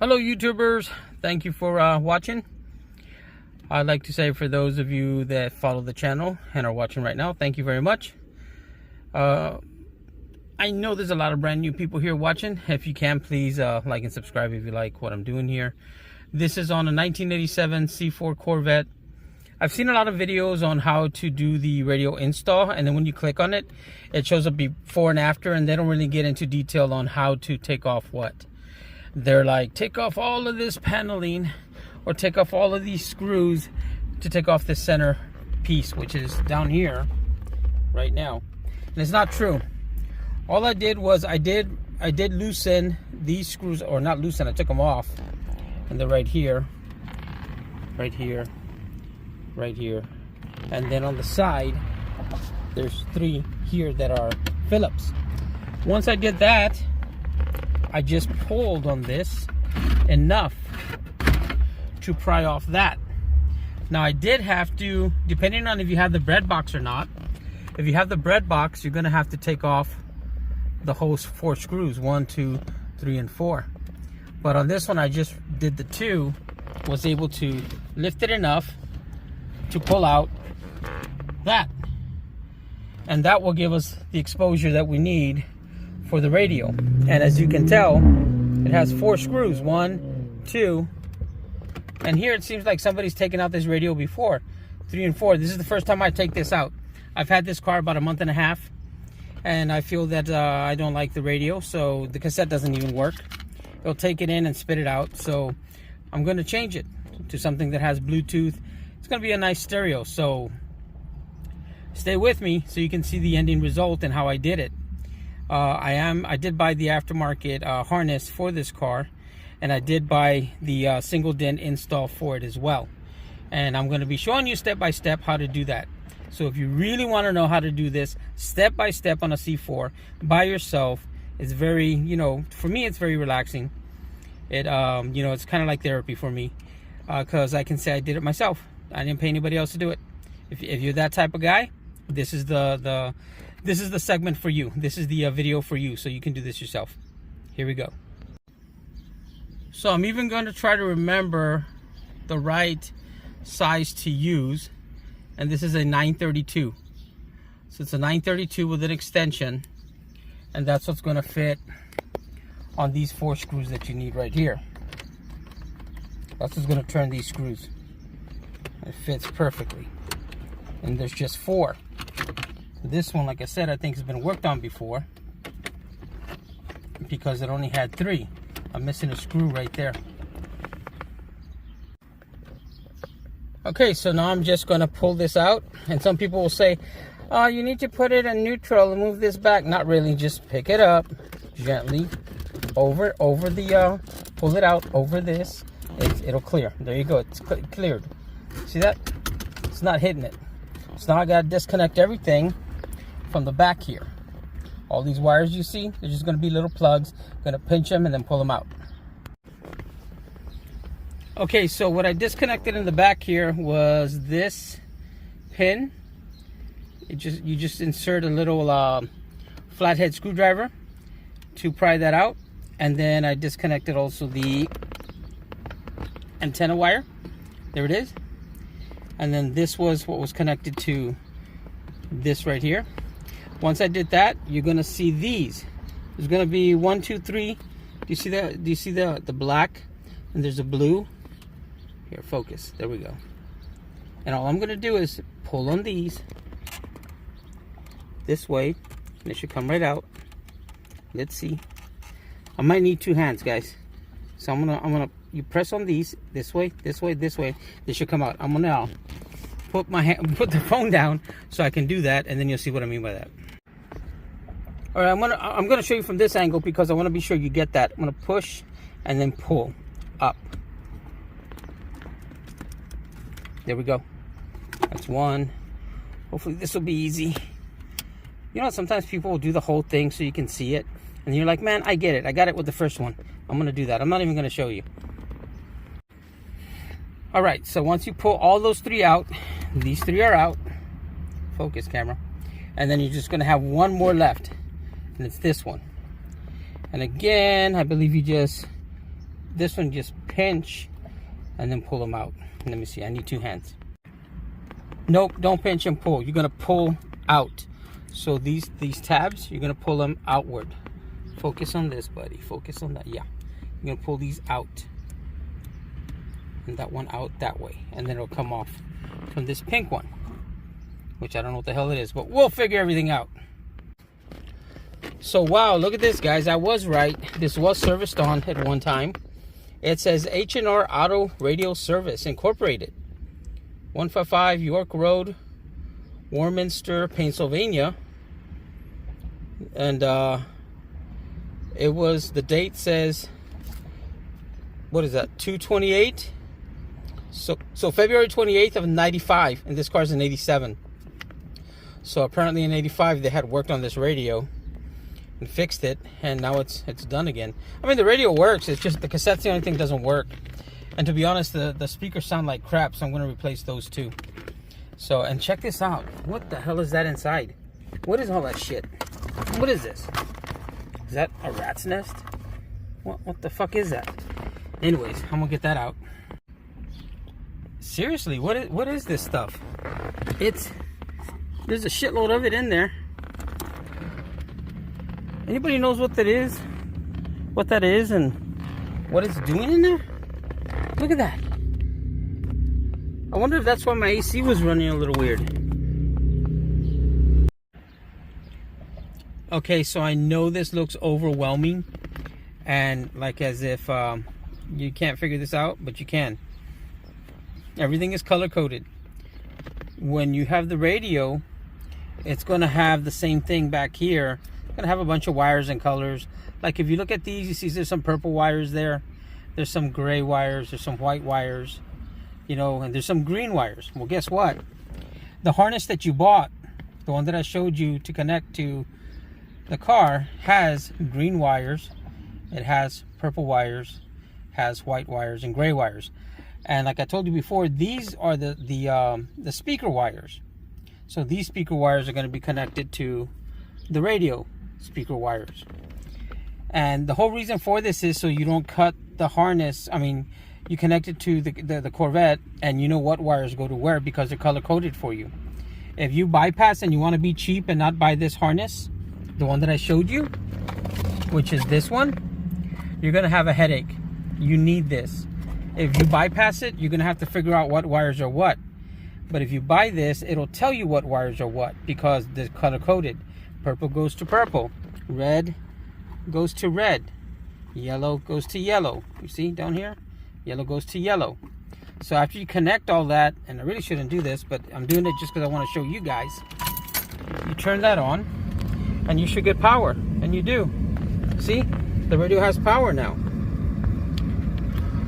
Hello YouTubers, thank you for watching. I'd like to say for those of you that follow the channel and are watching right now, thank you very much. I know there's a lot of brand new people here watching. If you can, please like and subscribe if you like what I'm doing here. This is on a 1987 C4 Corvette. I've seen a lot of videos on how to do the radio install, and then when you click on it, it shows up before and after, and they don't really get into detail on how to take off what. They're like, take off all of this paneling or take off all of these screws to take off the center piece, which is down here right now. And it's not true. All I did was I did loosen these screws, or not loosen, I took them off. And they're right here, right here, right here. And then on the side, there's 3 here that are Phillips. Once I did that, I just pulled on this enough to pry off that. Now I did have to, depending on if you have the bread box or not, if you have the bread box, you're gonna have to take off the whole 4 screws, 1, 2, 3, and 4. But on this one, I just did the 2, was able to lift it enough to pull out that. And that will give us the exposure that we need for the radio. And as you can tell, it has 4 screws, 1, 2, and here it seems like somebody's taken out this radio before, 3 and 4. This is the first time I take this out. I've had this car about a month and a half, and I feel that I don't like the radio, so the cassette doesn't even work. It'll take it in and spit it out, so I'm going to change it to something that has Bluetooth. It's going to be a nice stereo, so stay with me so you can see the ending result and how I did it. I did buy the aftermarket harness for this car, and I did buy the single DIN install for it as well. And I'm going to be showing you step by step how to do that. So if you really want to know how to do this step by step on a C4 by yourself, it's very, for me, it's very relaxing. It, it's kind of like therapy for me, because I can say I did it myself. I didn't pay anybody else to do it. If you're that type of guy, this is the segment for you. This is the video for you, so you can do this yourself. Here we go. So I'm even going to try to remember the right size to use, and this is a 932. So it's a 932 with an extension, and that's what's going to fit on these 4 screws that you need right here. That's what's going to turn these screws. It fits perfectly, and there's just 4. This one, like I said, I think has been worked on before because it only had 3. I'm missing a screw right there. Okay, so now I'm just going to pull this out, and some people will say, oh, you need to put it in neutral and move this back. Not really, just pick it up gently over the pull it out over this. It'll clear. There you go, it's cleared. See that? It's not hitting it. So now I got to disconnect everything from the back here. All these wires you see, they're just going to be little plugs. I'm going to pinch them and then pull them out. Okay, so what I disconnected in the back here was this pin. You just insert a little flathead screwdriver to pry that out, and then I disconnected also the antenna wire. There it is. And then this was what was connected to this right here. Once I did that, you're gonna see these. There's gonna be 1, 2, 3. Do you see that? Do you see the black? And there's a blue. Here, focus. There we go. And all I'm gonna do is pull on these this way, and it should come right out. Let's see. I might need 2 hands, guys. So I'm gonna you press on these this way, this way, this way. They should come out. I'm gonna put the phone down so I can do that, and then you'll see what I mean by that. All right, I'm gonna show you from this angle because I want to be sure you get that. I'm gonna push and then pull up. There we go. That's 1. Hopefully this will be easy. Sometimes people will do the whole thing so you can see it, and you're like, man, I get it. I got it with the first one. I'm gonna do that. I'm not even gonna show you. All right, so once you pull all those 3 out, these 3 are out. Focus, camera. And then you're just gonna have 1 more left, and it's this one. And again, I believe you just This one just pinch and then pull them out. Let me see, I need 2 hands. Nope, don't pinch and pull. You're gonna pull out. So these tabs, you're gonna pull them outward. Focus on this, buddy. Focus on that. Yeah, you're gonna pull these out, and that one out that way, and then it'll come off from this pink one, which I don't know what the hell it is, but we'll figure everything out. So wow, look at this, guys. I was right. This was serviced on at one time. It says H&R Auto Radio Service Incorporated, 155 York Road, Warminster, Pennsylvania. And it was, the date says, what is that, 2/28? So February 28th of 95, and this car's in 87. So apparently in 85 they had worked on this radio and fixed it, and now it's done again. I mean, the radio works, it's just the cassette's the only thing that doesn't work. And to be honest, the speakers sound like crap, so I'm going to replace those too. So, and check this out. What the hell is that inside? What is all that shit? What is this? Is that a rat's nest? What the fuck is that? Anyways, I'm gonna get that out. Seriously, what is this stuff? There's a shitload of it in there. Anybody knows what that is? What that is and what it's doing in there? Look at that. I wonder if that's why my AC was running a little weird. Okay, so I know this looks overwhelming and like as if you can't figure this out, but you can. Everything is color coded. When you have the radio, it's going to have the same thing back here. It's going to have a bunch of wires and colors. Like if you look at these, you see there's some purple wires there. There's some gray wires. There's some white wires. You know, and there's some green wires. Well, guess what? The harness that you bought, the one that I showed you to connect to the car, has green wires. It has purple wires, has white wires, and gray wires. And like I told you before, these are the speaker wires. So these speaker wires are going to be connected to the radio speaker wires. And the whole reason for this is so you don't cut the harness. I mean, you connect it to the Corvette, and you know what wires go to where because they're color coded for you. If you bypass and you want to be cheap and not buy this harness, the one that I showed you, which is this one, you're going to have a headache. You need this. If you bypass it, you're going to have to figure out what wires are what. But if you buy this, it'll tell you what wires are what because they're color coded. Purple goes to purple, red goes to red, yellow goes to yellow. You see down here? Yellow goes to yellow. So after you connect all that, and I really shouldn't do this, but I'm doing it just because I want to show you guys. You turn that on, and you should get power, and you do. See? The radio has power now.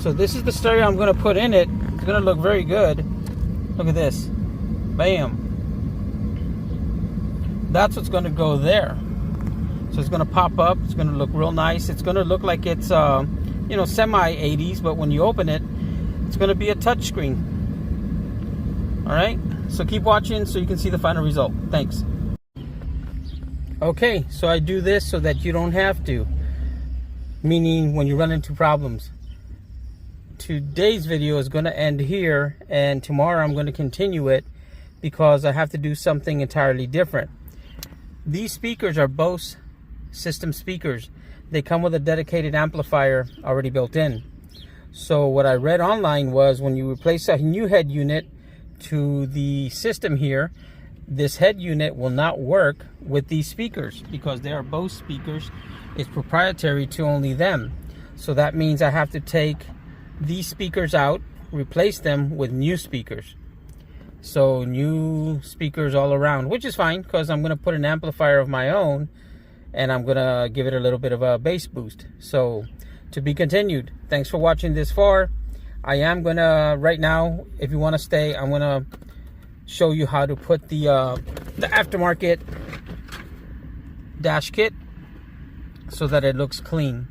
So this is the stereo I'm going to put in it. It's going to look very good. Look at this. Bam. That's what's going to go there. So it's going to pop up. It's going to look real nice. It's going to look like it's you know, semi 80s, but when you open it, it's going to be a touch screen. All right, so keep watching so you can see the final result. Thanks. Okay, so I do this so that you don't have to, meaning when you run into problems. Today's video is going to end here, and tomorrow I'm going to continue it because I have to do something entirely different. These speakers are Bose system speakers. They come with a dedicated amplifier already built in. So what I read online was when you replace a new head unit to the system here, this head unit will not work with these speakers because they are Bose speakers. It's proprietary to only them. So that means I have to take these speakers out, replace them with new speakers. So new speakers all around, which is fine because I'm going to put an amplifier of my own and I'm going to give it a little bit of a bass boost. So to be continued. Thanks for watching this far. I am going to, right now, if you want to stay, I'm going to show you how to put the aftermarket dash kit so that it looks clean.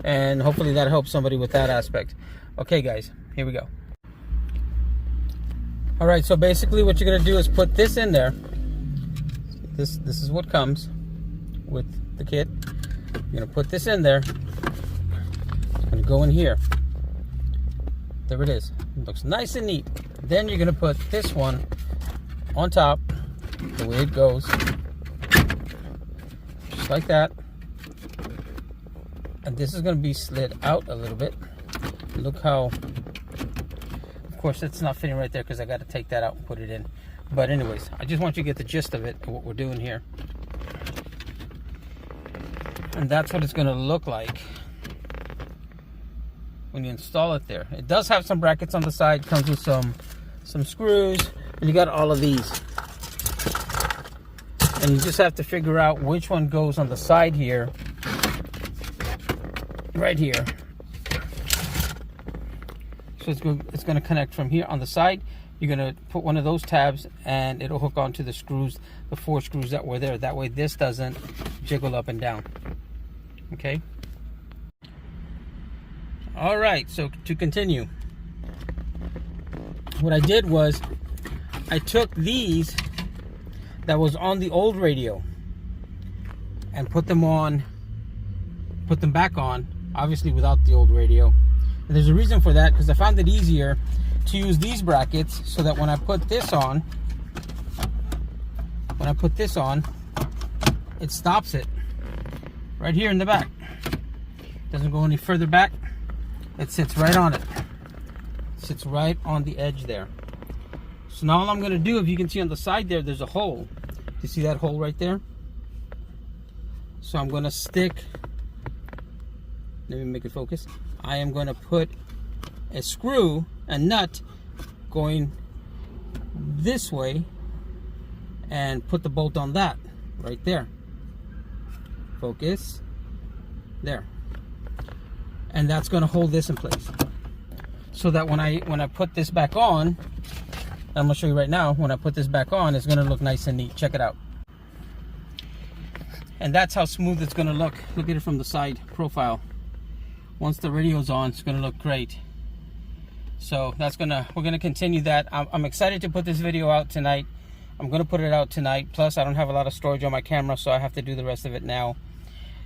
And hopefully that helps somebody with that aspect. Okay, guys, here we go. All right, so basically what you're going to do is put this in there. This is what comes with the kit. You're going to put this in there. Gonna go in here. There it is. It looks nice and neat. Then you're gonna put this one on top, the way it goes, just like that. And this is gonna be slid out a little bit. Look how, of course it's not fitting right there because I got to take that out and put it in. But anyways, I just want you to get the gist of it, of what we're doing here. And that's what it's gonna look like when you install it there. It does have some brackets on the side, comes with some screws, and you got all of these. And you just have to figure out which one goes on the side here, right here. So it's going to connect from here on the side. You're going to put one of those tabs and it'll hook onto the screws, the 4 screws that were there. That way this doesn't jiggle up and down. Okay? All right, so to continue, what I did was I took these that was on the old radio and put them back on, obviously without the old radio. And there's a reason for that, because I found it easier to use these brackets so that when I put this on, it stops it right here in the back. Doesn't go any further back. It sits right on it. Sits right on the edge there. So now all I'm going to do, if you can see on the side there, there's a hole. You see that hole right there? So I'm going to stick, let me make it focus. I am going to put a screw, a nut going this way, and put the bolt on that right there. Focus. There. And that's going to hold this in place. So that when I put this back on, I'm going to show you right now, when I put this back on, it's going to look nice and neat. Check it out. And that's how smooth it's going to look. Look at it from the side profile. Once the radio's on, it's going to look great. So we're going to continue that. I'm excited to put this video out tonight. I'm going to put it out tonight. Plus, I don't have a lot of storage on my camera, so I have to do the rest of it now.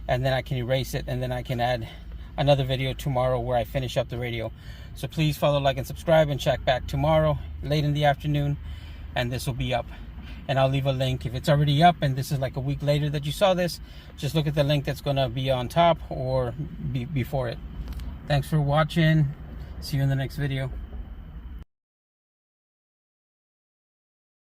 And then I can erase it, and then I can add another video tomorrow where I finish up the radio. So please follow, like, and subscribe, and check back tomorrow late in the afternoon, and this will be up. And I'll leave a link if it's already up and this is like a week later that you saw this. Just look at the link that's going to be on top or before it. Thanks for watching. See you in the next video.